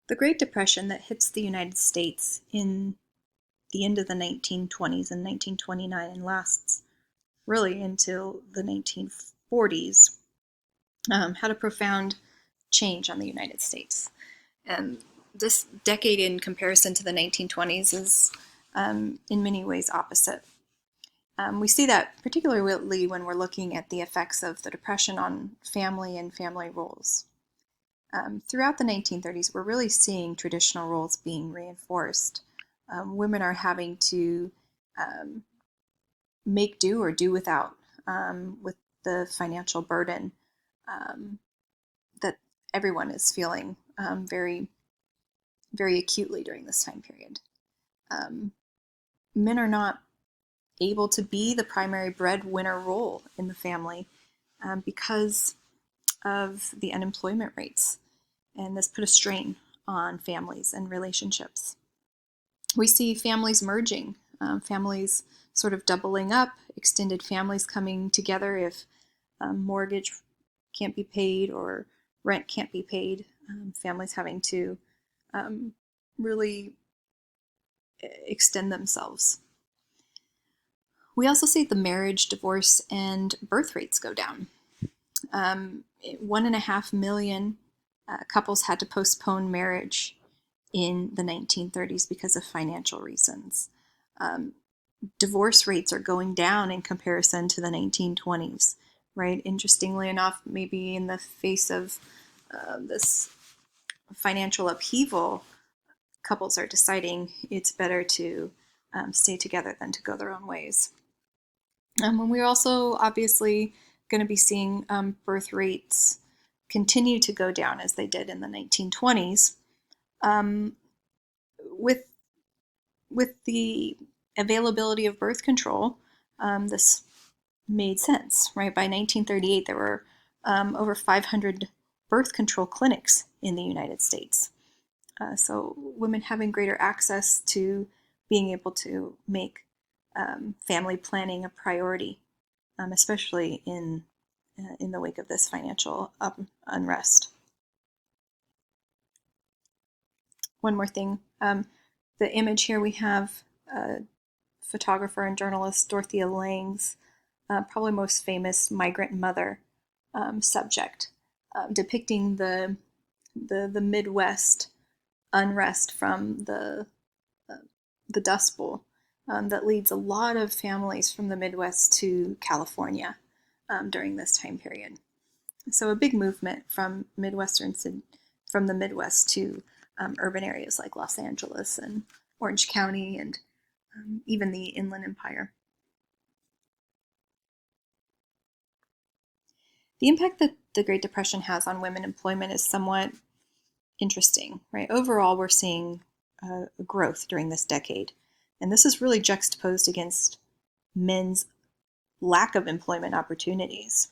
The Great Depression that hits the United States in the end of the 1920s and 1929 and lasts really until the 1940s had a profound change on the United States. And this decade, in comparison to the 1920s, is in many ways opposite. We see that particularly when we're looking at the effects of the Depression on family and family roles. Throughout the 1930s, we're really seeing traditional roles being reinforced. Women are having to make do or do without with the financial burden that everyone is feeling very, very acutely during this time period. Men are not able to be the primary breadwinner role in the family because of the unemployment rates. And this put a strain on families and relationships. We see families merging, families sort of doubling up, extended families coming together if mortgage can't be paid or rent can't be paid, families having to really extend themselves. We also see the marriage, divorce, and birth rates go down. 1.5 million couples had to postpone marriage in the 1930s because of financial reasons. Divorce rates are going down in comparison to the 1920s, right? Interestingly enough, maybe in the face of this financial upheaval, couples are deciding it's better to stay together than to go their own ways. And we're also obviously going to be seeing birth rates continue to go down as they did in the 1920s. With the availability of birth control, this made sense, right? By 1938, there were over 500 birth control clinics in the United States. So women having greater access to being able to make family planning a priority, especially in the wake of this financial unrest. One more thing, the image here we have photographer and journalist Dorothea Lange's probably most famous migrant mother subject, depicting the Midwest unrest from the Dust Bowl that leads a lot of families from the Midwest to California during this time period. So a big movement from from the Midwest to urban areas like Los Angeles and Orange County and even the Inland Empire. The impact that the Great Depression has on women employment is somewhat interesting, right? Overall, we're seeing growth during this decade. And this is really juxtaposed against men's lack of employment opportunities.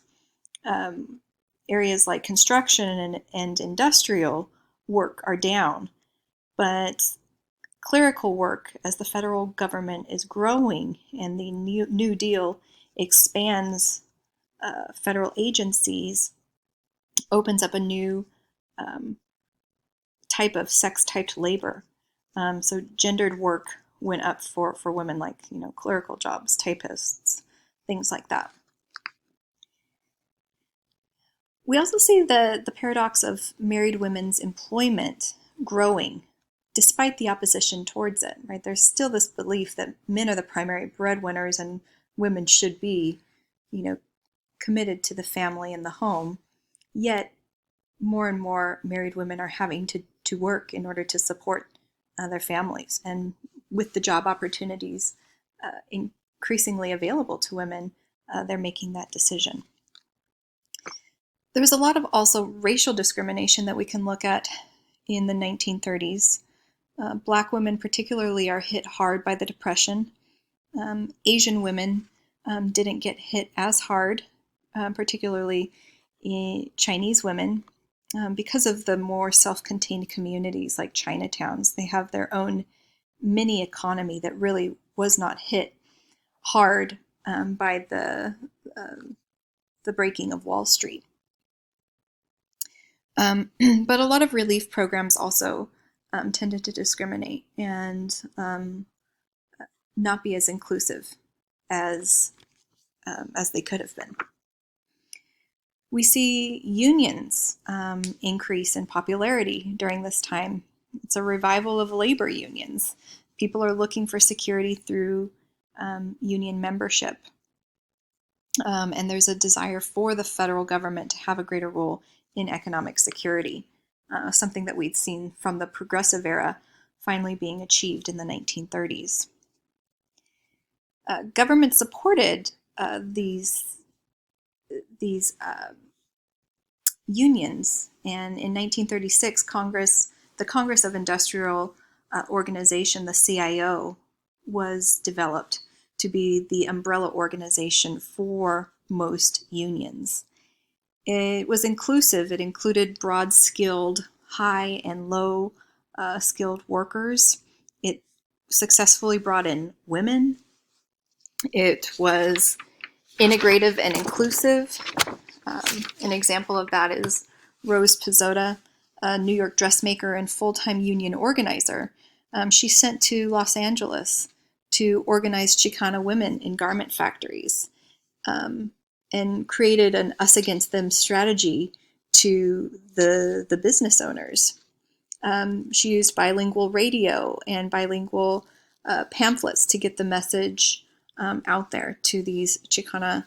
Areas like construction and industrial work are down, but clerical work, as the federal government is growing and the New Deal expands federal agencies, opens up a new type of sex-typed labor. So gendered work went up for women, like clerical jobs, typists, things like that. We also see the paradox of married women's employment growing despite the opposition towards it, right? There's still this belief that men are the primary breadwinners and women should be, committed to the family and the home. Yet more and more married women are having to work in order to support their families. And with the job opportunities increasingly available to women, they're making that decision. There was a lot of also racial discrimination that we can look at in the 1930s. Black women particularly are hit hard by the Depression. Asian women didn't get hit as hard, particularly Chinese women, because of the more self-contained communities like Chinatowns. They have their own mini economy that really was not hit hard by the breaking of Wall Street. But a lot of relief programs also tended to discriminate and not be as inclusive as they could have been. We see unions increase in popularity during this time. It's a revival of labor unions. People are looking for security through union membership. And there's a desire for the federal government to have a greater role in economic security, something that we'd seen from the Progressive Era finally being achieved in the 1930s. Government supported these unions, and in 1936, the Congress of Industrial Organization, the CIO, was developed to be the umbrella organization for most unions. It was inclusive. It included broad-skilled, high and low skilled workers. It successfully brought in women. It was integrative and inclusive. An example of that is Rose Pizzota, a New York dressmaker and full-time union organizer. She's sent to Los Angeles to organize Chicana women in garment factories, and created an us against them strategy to the business owners. She used bilingual radio and bilingual pamphlets to get the message out there to these Chicana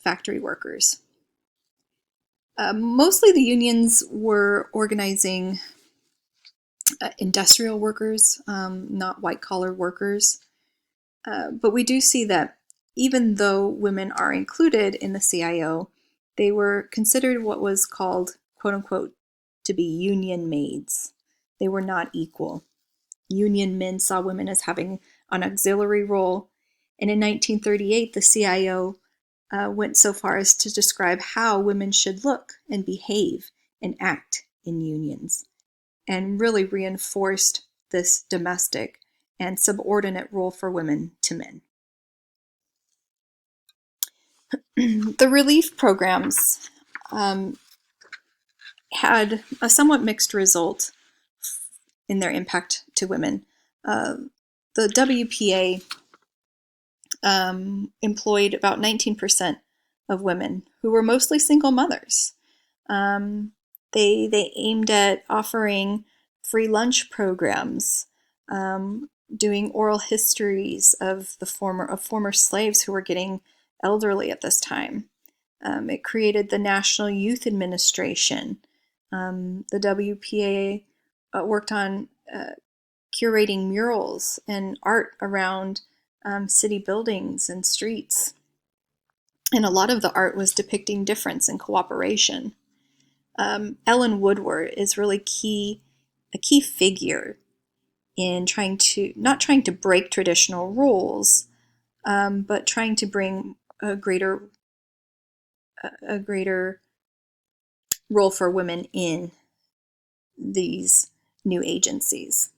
factory workers. Mostly the unions were organizing industrial workers, not white-collar workers. But we do see that even though women are included in the CIO, they were considered what was called, quote-unquote, to be union maids. They were not equal. Union men saw women as having an auxiliary role, and in 1938, the CIO went so far as to describe how women should look and behave and act in unions, and really reinforced this domestic and subordinate role for women to men. The relief programs had a somewhat mixed result in their impact to women. The WPA employed about 19% of women who were mostly single mothers. They aimed at offering free lunch programs, doing oral histories of former slaves who were getting elderly at this time. It created the National Youth Administration. The WPA worked on curating murals and art around city buildings and streets. And a lot of the art was depicting difference and cooperation. Ellen Woodward is really a key figure in not trying to break traditional rules, but trying to bring a greater role for women in these new agencies.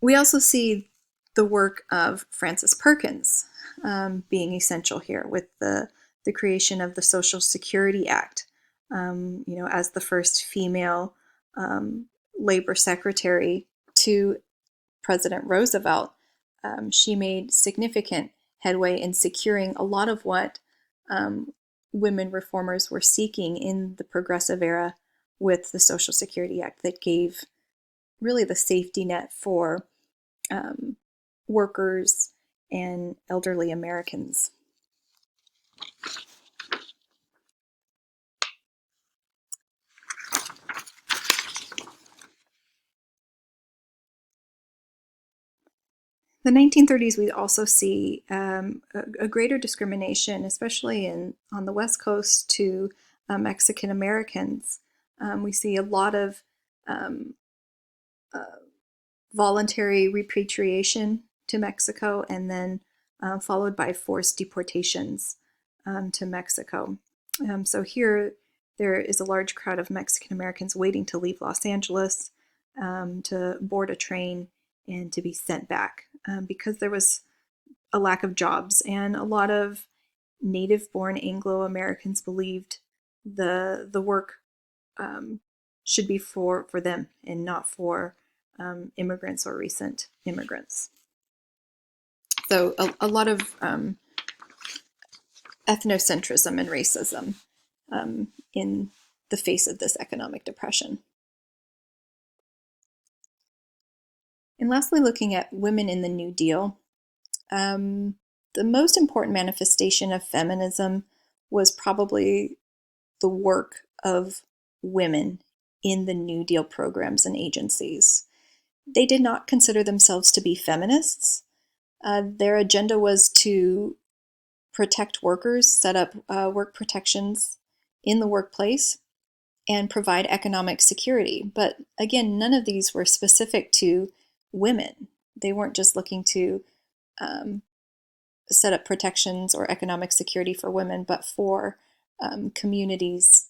We also see the work of Frances Perkins being essential here with the creation of the Social Security Act. As the first female labor secretary to President Roosevelt, she made significant headway in securing a lot of what women reformers were seeking in the Progressive Era with the Social Security Act that gave really the safety net for workers and elderly Americans. The 1930s, we also see a greater discrimination, especially on the West Coast, to Mexican Americans. We see a lot of voluntary repatriation to Mexico, and then followed by forced deportations to Mexico. So here, there is a large crowd of Mexican Americans waiting to leave Los Angeles, to board a train, and to be sent back because there was a lack of jobs, and a lot of native-born Anglo-Americans believed the work should be for them and not for immigrants or recent immigrants. So a lot of ethnocentrism and racism in the face of this economic depression. And lastly, looking at women in the New Deal, the most important manifestation of feminism was probably the work of women in the New Deal programs and agencies. They did not consider themselves to be feminists. Their agenda was to protect workers, set up work protections in the workplace, and provide economic security. But again, none of these were specific to women. They weren't just looking to set up protections or economic security for women, but for communities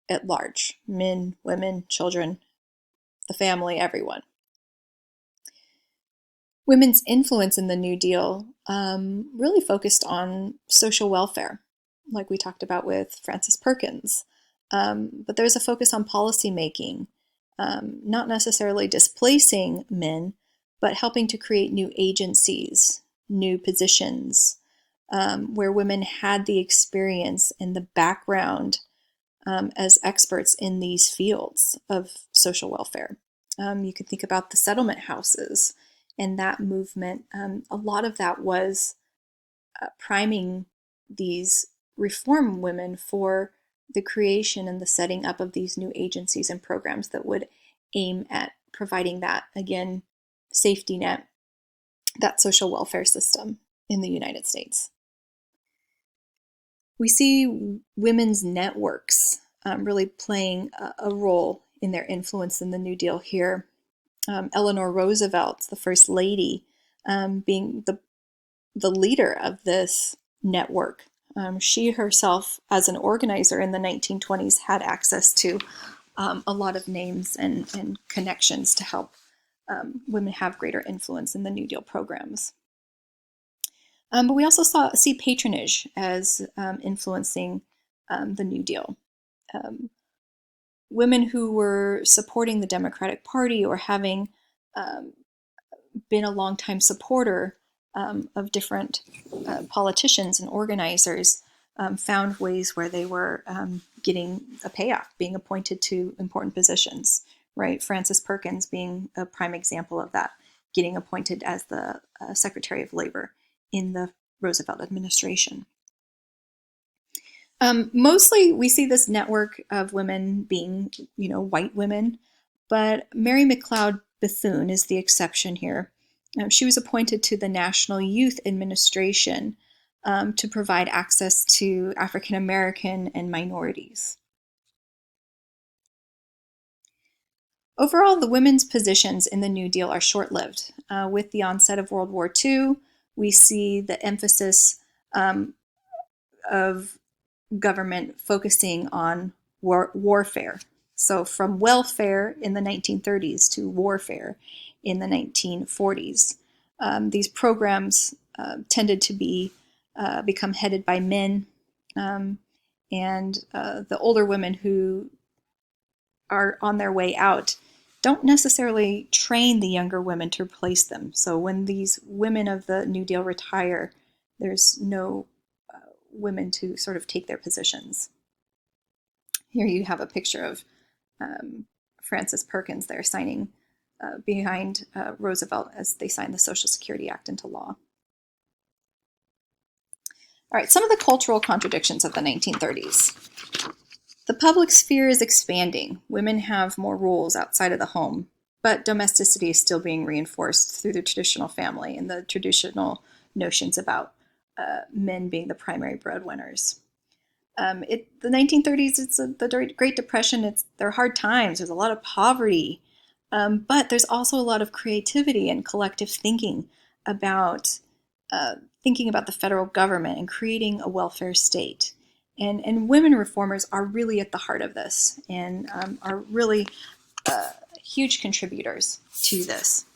at large: men, women, children, the family, everyone. Women's influence in the New Deal really focused on social welfare, like we talked about with Frances Perkins. But there's a focus on policy making, not necessarily displacing men, but helping to create new agencies, new positions, where women had the experience and the background as experts in these fields of social welfare. You could think about the settlement houses and that movement. A lot of that was priming these reform women for the creation and the setting up of these new agencies and programs that would aim at providing that, again, safety net, that social welfare system in the United States. We see women's networks really playing a role in their influence in the New Deal here. Eleanor Roosevelt, the First Lady, being the leader of this network. She herself, as an organizer in the 1920s, had access to a lot of names and connections to help women have greater influence in the New Deal programs. But we also see patronage as influencing the New Deal. Women who were supporting the Democratic Party or having been a longtime supporter of different politicians and organizers found ways where they were getting a payoff, being appointed to important positions, right? Frances Perkins being a prime example of that, getting appointed as the Secretary of Labor in the Roosevelt administration. Mostly we see this network of women being, white women, but Mary McLeod Bethune is the exception here. She was appointed to the National Youth Administration to provide access to African American and minorities. Overall, the women's positions in the New Deal are short-lived. With the onset of World War II, we see the emphasis of government focusing on warfare. So from welfare in the 1930s to warfare in the 1940s. These programs tended to become headed by men, and the older women who are on their way out don't necessarily train the younger women to replace them. So when these women of the New Deal retire, there's no women to sort of take their positions. Here you have a picture of Frances Perkins there signing behind Roosevelt as they signed the Social Security Act into law. All right, some of the cultural contradictions of the 1930s. The public sphere is expanding. Women have more roles outside of the home, but domesticity is still being reinforced through the traditional family and the traditional notions about men being the primary breadwinners. The 1930s, it's the Great Depression. They're hard times. There's a lot of poverty, but there's also a lot of creativity and collective thinking about the federal government and creating a welfare state. And women reformers are really at the heart of this and are really huge contributors to this.